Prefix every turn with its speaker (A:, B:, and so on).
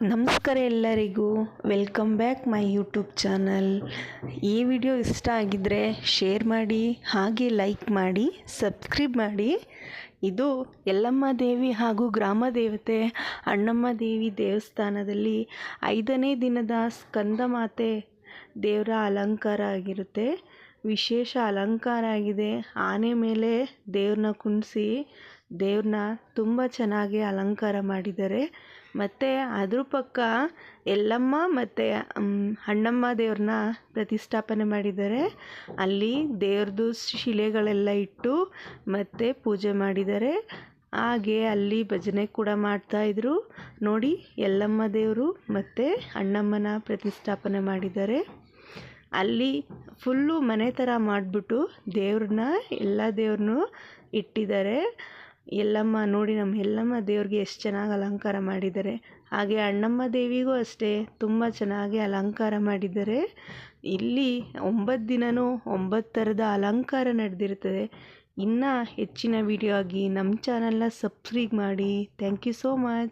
A: ನಮಸ್ಕಾರ ಎಲ್ಲರಿಗೂ, welcome back my YouTube channel. ಈ ವಿಡಿಯೋ ಇಷ್ಟ ಆಗಿದ್ದರೆ ಶೇರ್ ಮಾಡಿ, ಹಾಗೆ ಲೈಕ್ ಮಾಡಿ, ಸಬ್ಸ್ಕ್ರೈಬ್ ಮಾಡಿ. ಇದು ಯಲ್ಲಮ್ಮ ದೇವಿ ಹಾಗೂ ಗ್ರಾಮ ದೇವತೆ ಅಣ್ಣಮ್ಮ ದೇವಿ ದೇವಸ್ಥಾನದಲ್ಲಿ 5ನೇ ದಿನದ ಸ್ಕಂದಮಾತೆ ದೇವರ ಅಲಂಕಾರ ಆಗಿರುತ್ತೆ. ವಿಶೇಷ ಅಲಂಕಾರ ಆಗಿದೆ. ಆನೆ ಮೇಲೆ ದೇವ್ರನ್ನ ಕುಣಿಸಿ ದೇವ್ರನ್ನ ತುಂಬ ಚೆನ್ನಾಗಿ ಅಲಂಕಾರ ಮಾಡಿದ್ದಾರೆ. ಮತ್ತು ಅದ್ರ ಪಕ್ಕ ಯಲ್ಲಮ್ಮ ಮತ್ತು ಅಣ್ಣಮ್ಮ ದೇವ್ರನ್ನ ಪ್ರತಿಷ್ಠಾಪನೆ ಮಾಡಿದ್ದಾರೆ. ಅಲ್ಲಿ ದೇವ್ರದ್ದು ಶಿಲೆಗಳೆಲ್ಲ ಇಟ್ಟು ಮತ್ತು ಪೂಜೆ ಮಾಡಿದ್ದಾರೆ. ಹಾಗೆ ಅಲ್ಲಿ ಭಜನೆ ಕೂಡ ಮಾಡ್ತಾಯಿದ್ರು. ನೋಡಿ, ಯಲ್ಲಮ್ಮ ದೇವರು ಮತ್ತು ಅಣ್ಣಮ್ಮನ ಪ್ರತಿಷ್ಠಾಪನೆ ಮಾಡಿದ್ದಾರೆ. ಅಲ್ಲಿ ಫುಲ್ಲು ಮನೆ ಥರ ಮಾಡಿಬಿಟ್ಟು ದೇವ್ರನ್ನ ಎಲ್ಲ ದೇವ್ರನ್ನೂ ಇಟ್ಟಿದ್ದಾರೆ. ಯಲ್ಲಮ್ಮ ನೋಡಿ, ನಮ್ಮ ಯಲ್ಲಮ್ಮ ದೇವ್ರಿಗೆ ಎಷ್ಟು ಚೆನ್ನಾಗಿ ಅಲಂಕಾರ ಮಾಡಿದ್ದಾರೆ. ಹಾಗೆ ಅಣ್ಣಮ್ಮ ದೇವಿಗೂ ಅಷ್ಟೇ ತುಂಬ ಚೆನ್ನಾಗಿ ಅಲಂಕಾರ ಮಾಡಿದ್ದಾರೆ. ಇಲ್ಲಿ 9 ದಿನವೂ 9 ಥರದ ಅಲಂಕಾರ ನಡೆದಿರ್ತದೆ. ಇನ್ನು ಹೆಚ್ಚಿನ ವಿಡಿಯೋ ಆಗಿ ನಮ್ಮ ಚಾನಲ್ನ ಸಬ್ಸ್ಕ್ರೈಬ್ ಮಾಡಿ. Thank you so much.